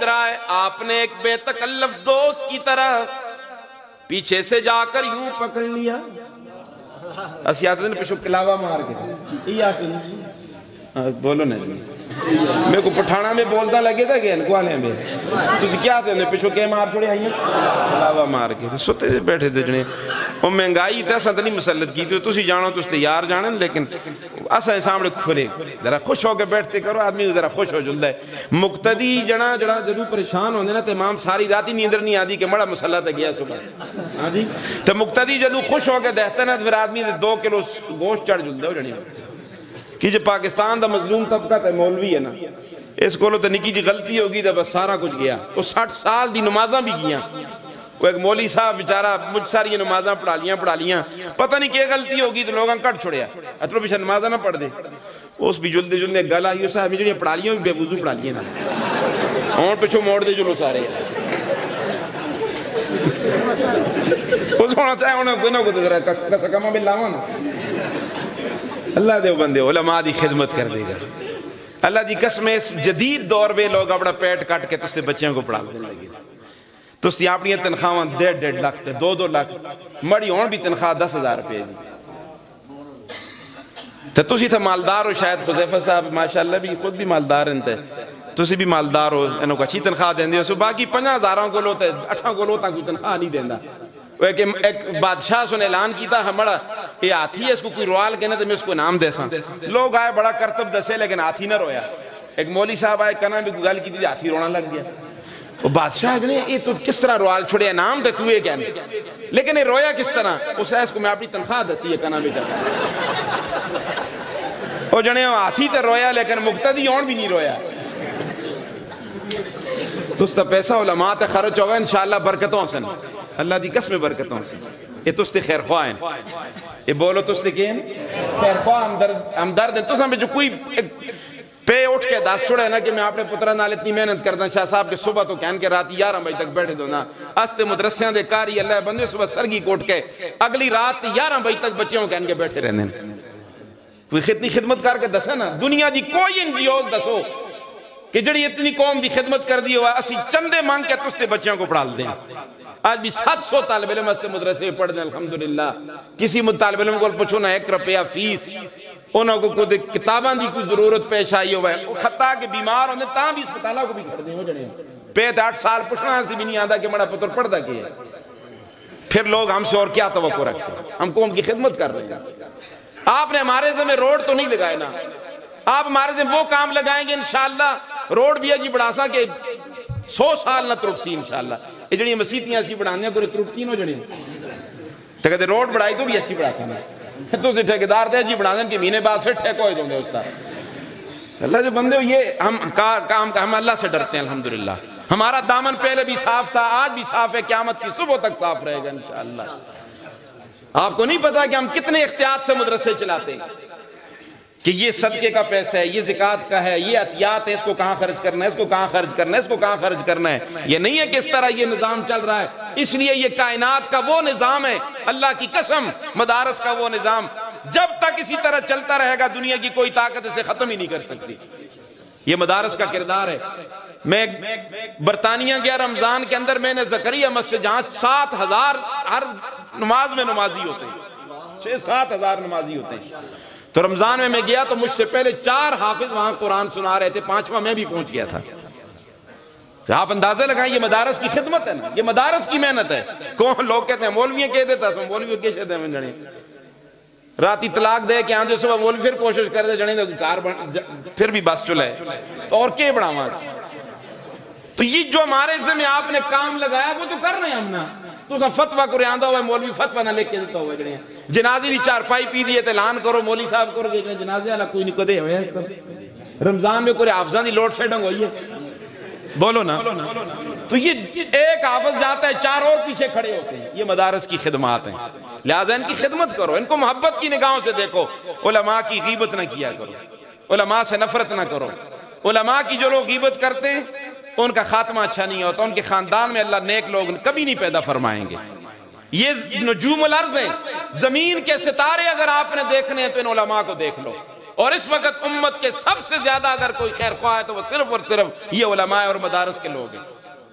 رہا ہے، آپ نے ایک بے تکلف دوست کی طرح پیچھے سے جا کر یوں پکڑ لیا. اسی آتے ہیں پیچھو کلاوہ مار کے یہ آتے ہیں بولو نا جی میں کو پٹھانا میں بولتا لگے تھا کہ انکو آنے میں تُسی کیا آتے ہیں پیچھو کے مار چھوڑے آئیے کلاوہ مار کے سوتے سے بیٹھے تھے جنے وہ مہنگائی تھا ساتھ نہیں مسلط کی تھی جانو تو اس تیار جانیں لیکن اسا سامنے کھلے ذرا خوش ہو کے بیٹھتے کرو آدمی ذرا خوش ہو جلدہ ہے. مقتدی جنا جدو پریشان ہوندے نا تو امام ساری راتی نیندر نہیں آدھی کہ مڑا مسلط ہے گیا صبح تو مقتدی جدو خوش ہو کے دیکھتے نا تو پھر آدمی 2 کلو گوشت چڑھ جلدہ ہو جنی کہ جو پاکستان دا مظلوم طبقہ تے مولوی ہے نا اس کولو تے نکی جی غلطی ہوگی تے بس سارا کچھ گیا. وہ 60 سال دی نمازاں بھی گیا. وہ ایک مولی صاحب بیچارہ مجھ ساری نمازاں پڑھا لیاں پتہ نہیں کہ غلطی ہوگی تو لوگاں کٹ چھوڑیا اترو پیچھے نمازاں نہ پڑھ دے. اس بھی جلدے گل آئی صاحب میں جڑیاں پڑھا لیاں بے وضو پڑھا لیاں نا اور پیچھو موڑ دے جلو سارے اس ہونا چاہے انہیں کوئی نہ کوئی ذرا کسا کما میں لاواں نا. اللہ دے بندے علماء دی خدمت کر دے گا. اللہ دی قسم اس جدید دور میں لوگ اپنا پیٹ کٹ کے تستے بچیاں کو پڑھا دیں لگے تستی اپنی تنخواہ 1.5 لاکھ تے 2 لاکھ مڑی ہون بھی تنخواہ 10,000 روپے جی تو تسی تھا مالدار ہو. شاید حذیفہ صاحب ماشاءاللہ بھی خود بھی مالدار انتے تسی بھی مالدار ہو انہوں کو اچھی تنخواہ دیں دے سو باقی 50,000 کو لوتا ہے 8 کو لوتا کوئی تنخواہ نہیں دیں دا. ایک بادشاہ سن اعلان کیتا ہمارا یہ ہاتھی ہے اس کو کوئی روال کہنا تو میں اس کو نام دے ساں. لوگ آئے بڑا کرتب دسے لیکن ہاتھی نہ رویا. ایک مولی صاحب آئے کنا بھی گل کی تھی ہاتھی رونا لگ گیا. وہ بادشاہ کہنے یہ تو کس طرح روال چھوڑے نام دے تو یہ کہنے لیکن یہ رویا کس طرح اس ہے اس کو میں اپنی تنخواہ دسی ہے کنا بھی چاہتا وہ جنے ہاتھی تے رویا لیکن مقتدی ہون بھی نہیں رویا. تو اس تا پیسہ علماء تے خرچ ہوگا انشاءاللہ برکتوں سے اللہ دی قسم برکتوں سے. یہ تستے خیر خواہ ہیں یہ بولو تستے کہیں خیر خواہ ہمدرد ہیں. تو سمجھ جو کوئی پہ اٹھ کے داس چھوڑا ہے نا کہ میں اپنے پترہ نال اتنی محنت کرتا شاہ صاحب کے صبح تو کہن کے رات 11 بجے تک بیٹھے دو نا استے مدرسیاں دے کاری اللہ بندے صبح سرگی کوٹ کے اگلی رات 11 بجے تک بچیوں کہن کے بیٹھے رہنے. کوئی اتنی خدمت کر کے دسا نا دنیا دی کوئی NGOs دسو کہ جڑی اتنی قوم دی خدمت کر دی ہوا اسی چندے مانگ کے تستے بچیوں کو پڑھا دیں. آج بھی 700 طالب علم استے مدرسے پڑھ دیں الحمدللہ. کسی طالب علم کو پوچھو نا 1 روپیہ فیس انہوں کو کوئی کتاباں دی کوئی ضرورت پیش آئی ہوا ہے خطا کہ بیمار ہونے تاں بھی اسپتالہ کو بھی کر دیں ہو جڑے پیت 8 سال پوچھنا سے بھی نہیں آدھا کہ مڑا پتر پڑھ دا کہ ہے. پھر لوگ ہم سے اور کیا توقع رکھتے ہیں ہم قوم کی خدمت کر رہے ہیں. آپ نے ہمارے ذمہ روڈ تو نہیں لگائے نا آپ ہمارے ذمہ وہ کام لگائیں گے انشاءاللہ روڈ بھی جی بڑھا سا کہ 100 سال نہ ترکسی انشاءاللہ. یہ جڑی مسیتیاں ایسی بڑھانے ہیں ترکتی نہ جڑی تو کہتے روڈ بڑھائی تو بھی ایسی بڑھا سا تو اسے ٹھیکیدار دے جی بڑھا دیں کہ مہینے بعد پھر ٹھیک ہوئے دوں گے استاد. اللہ جو بندے یہ ہم اللہ سے ڈرتے ہیں الحمدللہ. ہمارا دامن پہلے بھی صاف تھا آج بھی صاف ہے قیامت کی صبح تک صاف رہے گا انشاءاللہ. آپ کو نہیں پتا کہ ہم کتنے احتیاط سے مدرسے چلاتے ہیں کہ یہ صدقے کا پیسہ ہے یہ زکوٰۃ کا ہے یہ عطیات ہے اس کو کہاں خرچ کرنا ہے اس کو کہاں خرچ کرنا ہے اس کو کہاں خرچ کرنا ہے. یہ نہیں ہے کہ اس طرح یہ نظام چل رہا ہے. اس لیے یہ کائنات کا وہ نظام ہے اللہ کی قسم مدارس کا وہ نظام جب تک اسی طرح چلتا رہے گا دنیا کی کوئی طاقت اسے ختم ہی نہیں کر سکتی. یہ مدارس کا کردار ہے. میں برطانیہ گیا رمضان کے اندر میں نے زکریا مسجد جہاں 7,000 ہر نماز میں نمازی ہوتے ہیں 6-7 ہزار نمازی ہوتے ہیں. تو رمضان میں گیا تو مجھ سے پہلے 4 حافظ وہاں قرآن سنا رہے تھے 5واں میں بھی پہنچ گیا تھا. آپ اندازہ لگائیں یہ مدارس کی خدمت ہے نا یہ مدارس کی محنت ہے. کون لوگ کہتے ہیں مولویاں کہہ دیتا سو مولوی کے شہدے میں جڑے راتی طلاق دے کہ آنجے صبح مولوی پھر کوشش کر دے جڑے کار پھر بھی بس چلائے تو اور کیا بڑھاواں. تو یہ جو ہمارے ذمہ آپ نے کام لگایا وہ تو کر رہے ہیں ہم نا. تو سا فتوہ کو آندہ ہوا ہے مولوی فتوہ نہ لے کے دیتا ہوا ہے جنازی دی 4 پی دیئے اعلان کرو مولوی صاحب کرو گے جنازے والا کوئی نہیں کدے ہوئے رمضان میں کوئی حافظان دی لوڈ شیڈنگ ہوئی ہے بولو نا. تو یہ ایک حافظ جاتا ہے 4 اور پیچھے کھڑے ہوتے ہیں. یہ مدارس کی خدمات ہیں لہذا ان کی خدمت کرو ان کو محبت کی نگاہوں سے دیکھو. علماء کی غیبت نہ کیا کرو علماء سے نفرت نہ کرو. علماء کی جو لوگ غیبت کرتے ہیں ان کا خاتمہ اچھا نہیں ہوتا. ان کے خاندان میں اللہ نیک لوگ کبھی نہیں پیدا فرمائیں گے. یہ نجوم الارض ہیں زمین کے ستارے اگر آپ نے دیکھنے ہیں تو ان علماء کو دیکھ لو. اور اس وقت امت کے سب سے زیادہ اگر کوئی خیر خواہ ہے تو وہ صرف اور صرف یہ علماء اور مدارس کے لوگ ہیں.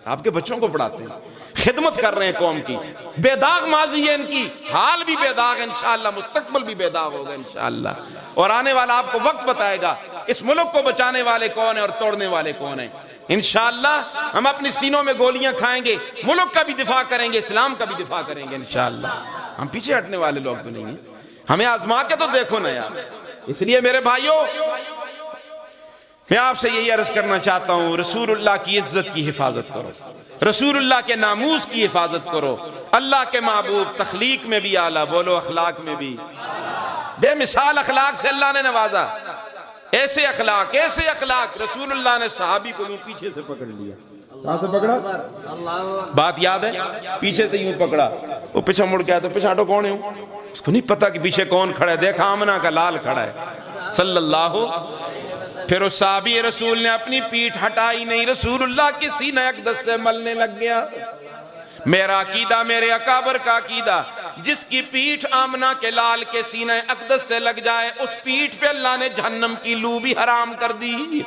آپ کے بچوں کو پڑھاتے ہیں, خدمت کر رہے ہیں قوم کی. بے داغ ماضی ہے ان کی, حال بھی بے داغ ہے انشاءاللہ, مستقبل بھی بے داغ ہوگا انشاءاللہ. اور آنے والا آپ کو وقت بتائے گا اس ملک کو بچانے والے کون ہیں اور توڑنے والے کون ہیں. انشاءاللہ ہم اپنی سینوں میں گولیاں کھائیں گے, ملک کا بھی دفاع کریں گے, اسلام کا بھی دفاع کریں گے انشاءاللہ. ہم پیچھے ہٹنے والے لوگ تو نہیں ہیں, ہمیں آزما کے تو دیکھو نا یار. اس لیے میرے بھائیوں میں آپ سے یہی عرض کرنا چاہتا ہوں, رسول اللہ کی عزت کی حفاظت کرو, رسول اللہ کے ناموس کی حفاظت کرو. اللہ کے محبوب تخلیق میں بھی اعلیٰ, بولو اخلاق میں بھی بے مثال اخلاق سے اللہ نے نوازا. ایسے اخلاق, ایسے اخلاق, رسول اللہ نے صحابی کو یوں پیچھے سے پکڑ لیا. کہاں سے پکڑا؟ بات یاد ہے؟ پیچھے سے یوں پکڑا, وہ پیچھے مڑ کے آیا تو پیچھے ہٹو, کون ہے ہوں؟ اس کو نہیں پتا کہ پیچھے کون کھڑا ہے. دیکھا آمنہ کا لال کھڑا ہے صلی اللہ. پھر اس صحابی رسول نے اپنی پیٹھ ہٹائی نہیں, رسول اللہ کی سینہ اقدس سے ملنے لگ گیا. میرا عقیدہ, میرے اکابر کا عقیدہ, جس کی پیٹھ آمنہ کے لال کے سینہ اقدس سے لگ جائے اس پیٹھ پہ اللہ نے جہنم کی لو بھی حرام کر دی.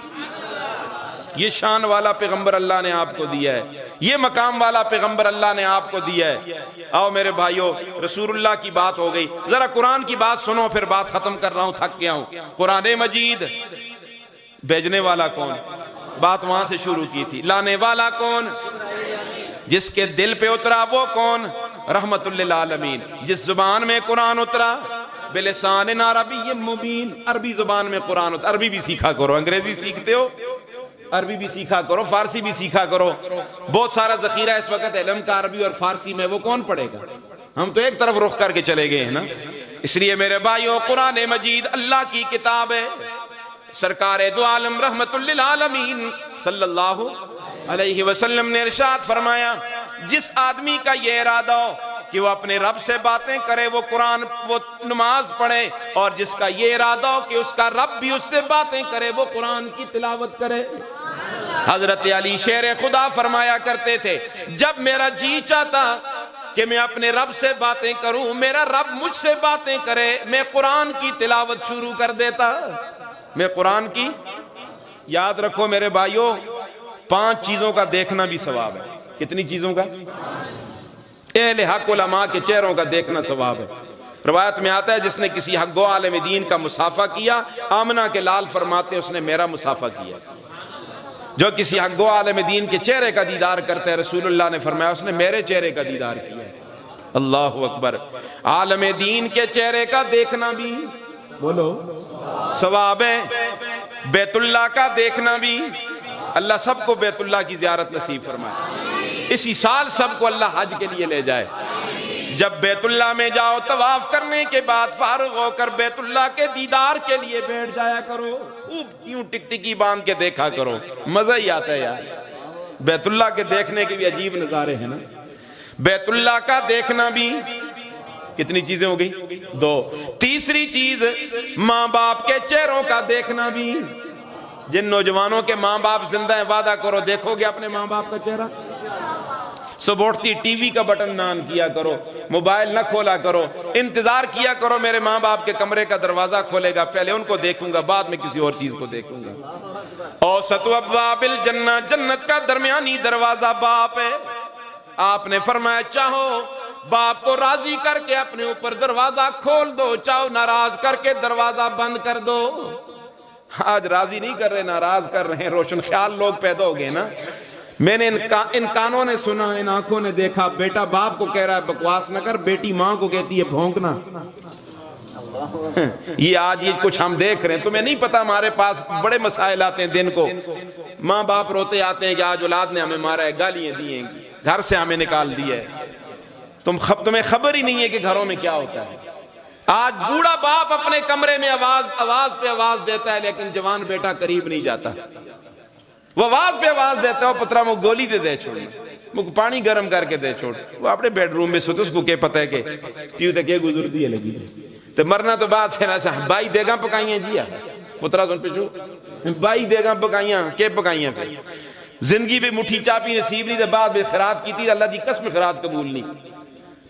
یہ شان والا پیغمبر اللہ نے آپ کو دیا ہے, یہ مقام والا پیغمبر اللہ نے آپ کو دیا ہے. آؤ میرے بھائیوں, رسول اللہ کی بات ہو گئی, ذرا قرآن کی بات سنو, پھر بات ختم کر رہا ہوں, تھک گیا ہوں. قرآن مجید بھیجنے والا کون؟ بات وہاں سے شروع کی تھی. لانے والا کون؟ جس کے دل پہ اترا وہ کون؟ رحمت للعالمین. جس زبان میں قرآن اترا بلسان عربی مبین, عربی زبان میں قرآن اترا. عربی بھی سیکھا کرو, انگریزی سیکھتے ہو عربی بھی سیکھا کرو, فارسی بھی سیکھا کرو. بہت سارا ذخیرہ اس وقت علم کا عربی اور فارسی میں, وہ کون پڑھے گا؟ ہم تو ایک طرف رخ کر کے چلے گئے ہیں نا. اس لیے میرے بھائیوں, قرآن مجید اللہ کی کتاب ہے. سرکار دو عالم رحمت للعالمین صلی اللہ علیہ وسلم نے ارشاد فرمایا, جس آدمی کا یہ ارادہ ہو کہ وہ اپنے رب سے باتیں کرے, وہ قرآن, وہ نماز پڑھے, اور جس کا یہ ارادہ ہو کہ اس کا رب بھی اس سے باتیں کرے, وہ قرآن کی تلاوت کرے. حضرت علی شیر خدا فرمایا کرتے تھے, جب میرا جی چاہتا کہ میں اپنے رب سے باتیں کروں, میرا رب مجھ سے باتیں کرے, میں قرآن کی تلاوت شروع کر دیتا. میں قرآن کی, یاد رکھو میرے بھائیوں, 5 چیزوں کا دیکھنا بھی ثواب ہے. کتنی چیزوں کا؟ اہل حق علماء کے چہروں کا دیکھنا ثواب ہے. روایت میں آتا ہے جس نے کسی حق گو عالم دین کا مصافحہ کیا, آمنہ کے لال فرماتے اس نے میرا مصافحہ کیا. جو کسی حق گو عالم دین کے چہرے کا دیدار کرتا ہے, رسول اللہ نے فرمایا اس نے میرے چہرے کا دیدار کیا ہے. اللہ اکبر. عالم دین کے چہرے کا دیکھنا بھی, بولو, ثواب ہے. بیت اللہ کا دیکھنا بھی, اللہ سب کو بیت اللہ کی زیارت نصیب فرمائے. اسی سال سب کو اللہ حج کے لیے لے جائے. جب بیت اللہ میں جاؤ, طواف کرنے کے بعد فارغ ہو کر بیت اللہ کے دیدار کے لیے بیٹھ جایا کرو. خوب کیوں ٹکٹکی باندھ کے دیکھا کرو, مزہ ہی آتا ہے یار. بیت اللہ کے دیکھنے کے بھی عجیب نظارے ہیں نا. بیت اللہ کا دیکھنا بھی, کتنی چیزیں ہو گئی؟ 2. تیسری چیز, ماں باپ کے چہروں کا دیکھنا بھی. جن نوجوانوں کے ماں باپ زندہ ہیں, وعدہ کرو دیکھو گے اپنے ماں باپ کا چہرہ. صبح اٹھتی ٹی وی کا بٹن نہ آن کیا کرو, موبائل نہ کھولا کرو, انتظار کیا کرو میرے ماں باپ کے کمرے کا دروازہ کھولے گا, پہلے ان کو دیکھوں گا, بعد میں کسی اور چیز کو دیکھوں گا. اوسط ابواب الجنہ, جنت کا درمیانی دروازہ باپ ہے. آپ نے فرمایا چاہو باپ کو راضی کر کے اپنے اوپر دروازہ کھول دو, چاہو ناراض کر کے دروازہ بند کر دو. آج راضی نہیں کر رہے, ناراض کر رہے ہیں. روشن خیال لوگ پیدا ہو گئے نا. میں نے ان کانوں نے سنا, ان آنکھوں نے دیکھا, بیٹا باپ کو کہہ رہا ہے بکواس نہ کر, بیٹی ماں کو کہتی ہے بھونکنا. یہ آج یہ کچھ ہم دیکھ رہے ہیں. تمہیں نہیں پتا ہمارے پاس بڑے مسائل آتے ہیں دن کو. ماں باپ روتے آتے ہیں کہ آج اولاد نے ہمیں مارا ہے, گالیاں دی ہیں, گھر سے ہمیں نکال دیا ہے. تمہیں خبر ہی نہیں ہے کہ گھروں میں کیا ہوتا ہے. آج بوڑھا باپ اپنے کمرے میں آواز پہ آواز دیتا ہے, لیکن جوان بیٹا قریب نہیں جاتا. وہ آواز پہ آواز دیتا ہے, پترا مجھ گولی دے چھوڑ, مجھ پانی گرم کر کے دے چھوڑ. وہ اپنے بیڈ روم میں سوتے, اس کو کیا پتہ ہے کہ پیو تک یہ گزر دی ہے لگی تو مرنا تو بات پھر ایسا. بائی دے گا پکائیاں جی, پترا سن پیچھو, بائی دے گا پکائیاں, کہ پکائیاں پہ زندگی میں مٹھی چاپی نصیب نہیں, بعد میں خیرات کی تھی, اللہ دی قسم خیرات قبول نہیں.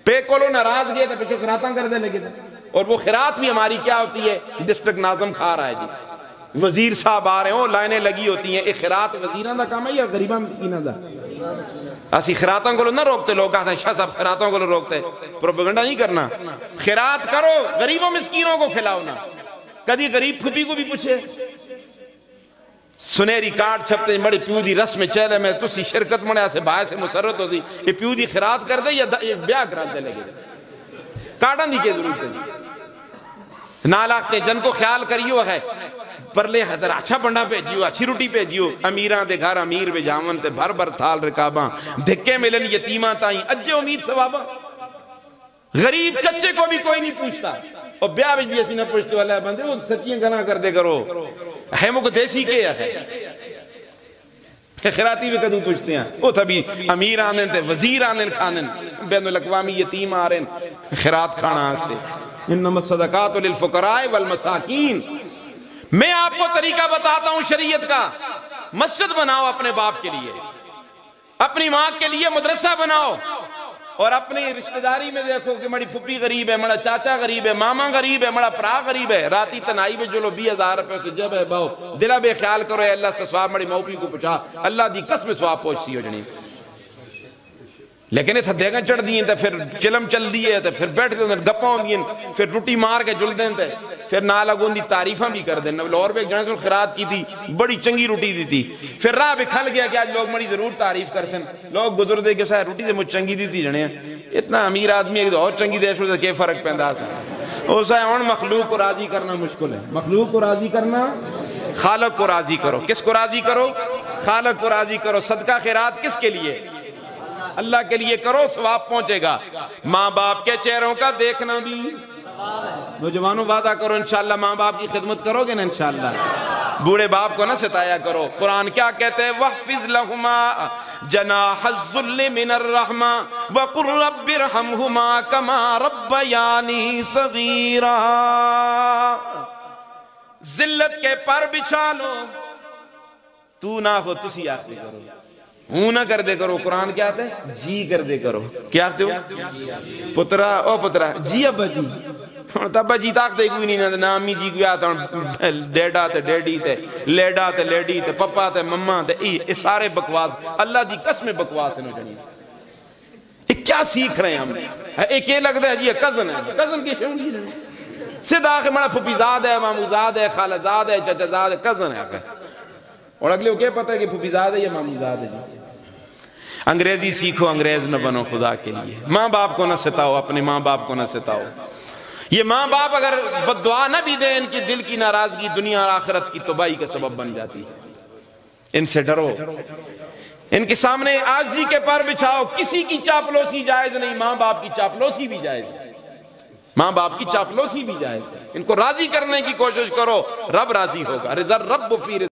پے کولو ناراض گئے تو پیچھو خیراتاں کر دے لگے تھے. اور وہ خیرات بھی ہماری کیا ہوتی ہے؟ ڈسٹرکٹ ناظم کھا رہا ہے جی، وزیر صاحب آ رہے ہیں، لائنیں لگی ہوتی ہیں. ایک خیرات وزیراں دا کام ہے یا غریباں مسکیناں دا؟ اسی خیراتاں کو نہ روکتے، لوگ کہتے ہیں شاہ صاحب خیراتوں کو روکتے. پروپیگنڈا نہیں کرنا، خیرات کرو، غریبوں مسکینوں کو کھلاؤ نا. کدی غریب پھپھی کو بھی پوچھے، سنہری کارڈ چھپتے بڑے پیو دی رسم چہلے میں تسی شرکت منے ایسے باہر سے مسرت ہو سی، یہ پیو دی خیرات کر دے یا بیاہ کرا دے لگے کارڈاں دی کے ضرورت ہے. نالاختے جن کو خیال کریو ہے پرلے حضر اچھا بندہ بھیجیو، اچھی روٹی بھیجیو. امیران دے گھر امیر بے جاون تے بھر بھر تھال رکاباں، دھکے ملن یتیماں تائیں اجے امید ثواباں. غریب چچے کو بھی کوئی نہیں پوچھتا، اور بیاہ بھی ایسی نہ پوچھتے والا ہے بندے وہ سچیاں گنا کر دے کرو. ہے مجھے دیسی کے ہے خیراتی بھی کدوں پوچھتے ہیں. وہ تھا بھی امیر آنن تے وزیر آنن کھانن، بین الاقوامی یتیم آ رہے ہیں خیرات کھانا آستے. انما الصدقات للفقراء والمساکین. میں آپ کو طریقہ بتاتا ہوں شریعت کا. مسجد بناؤ اپنے باپ کے لیے، اپنی ماں کے لیے مدرسہ بناؤ، اور اپنی رشتہ داری میں دیکھو کہ مڑی پھپھی غریب ہے، مڑا چاچا غریب ہے، ماما غریب ہے، مڑا پرا غریب ہے. راتی تنائی میں جو لو 20,000 روپے سے جب ہے باؤ دلہ بے خیال کرو اے اللہ سے سواب مڑی موپی کو پچھا، اللہ دی قسم سواب پہنچ سی ہو جنی. لیکن یہ دیگاں چڑھ دیئے تھے، پھر چلم چل دیئے تھے، پھر بیٹھ دیں گپاں دیئے، پھر روٹی مار کے جل دیں تھے، پھر نالگون دی تعریفاں بھی کر دیں. اور بھی ایک جنہ کو خیرات کی تھی، بڑی چنگی روٹی دی تھی. پھر راہ بھی کھل گیا کہ آج لوگ مڑی ضرور تعریف کر سن. لوگ گزر دے کہ ساہ روٹی دے مجھ چنگی دی تھی جنے اتنا امیر آدمی ہے کہ اور چنگی دے شروع سے کیا فرق پیدا سا. وہ ساہ ان مخلوق کو راضی کرنا مشکل ہے. مخلوق کو راضی کرنا، خالق کو راضی کرو. کس کو راضی کرو؟ خالق کو راضی کرو. صدقہ خیرات کس کے لیے؟ اللہ کے لیے کرو، ثواب پہنچے گا. ماں باپ کے چہروں کا دیکھنا بھی. نوجوانوں وعدہ کرو انشاءاللہ ماں باپ کی خدمت کرو گے نا انشاءاللہ. بوڑھے باپ کو نہ ستایا کرو. قرآن کیا کہتے ہیں؟ وَحْفِظْ لَهُمَا جَنَاحَ الذُّلِّ مِنَ الرَّحْمَةِ وَقُلْ رَبِّ ارْحَمْهُمَا كَمَا رَبَّيَانِي صَغِيرًا. ذلت کے پر بچھا لو، تو نہ ہو تسی آخری کرو، ہوں نہ کر دے کرو. قرآن کیا آتا ہے؟ جی کر دے کرو. کیا آتے ہو؟ پترا او پترا جی ابا جی تبا جی تاکتے کوئی نہیں نا. امی جی کوئی آتا ہوں ڈیڈا تے ڈیڈی تے لیڈا تے لیڈی تے پپا تے مما تے یہ سارے بکواس. اللہ دی قسم بکواس ہے. یہ کیا سیکھ رہے ہیں ہم؟ ایک یہ لگتا ہے جی یہ کزن ہے، کزن کی شونگی نہیں. سیدھا آخر مڑا پھپی زاد ہے، مامو زاد ہے، خالہ زاد ہے، چچا زاد ہے، کزن ہے آخر. اور اگلے کو کیا پتہ ہے کہ پھپی زاد ہے یا مامو زاد ہے. جی انگریزی سیکھو، انگریز نہ بنو خدا کے لیے. ماں باپ کو نہ ستاؤ، اپنے ماں باپ کو نہ ستاؤ. یہ ماں باپ اگر بددعا نہ بھی دیں، ان کی دل کی ناراضگی دنیا اور آخرت کی تباہی کا سبب بن جاتی ہے. ان سے ڈرو، ان کے سامنے عاجزی کے پر بچھاؤ. کسی کی چاپلوسی جائز نہیں، ماں باپ کی چاپلوسی بھی جائز ہے. ماں باپ کی چاپلوسی بھی جائز ہے. ان کو راضی کرنے کی کوشش کرو، رب راضی ہوگا. رضا الرب فی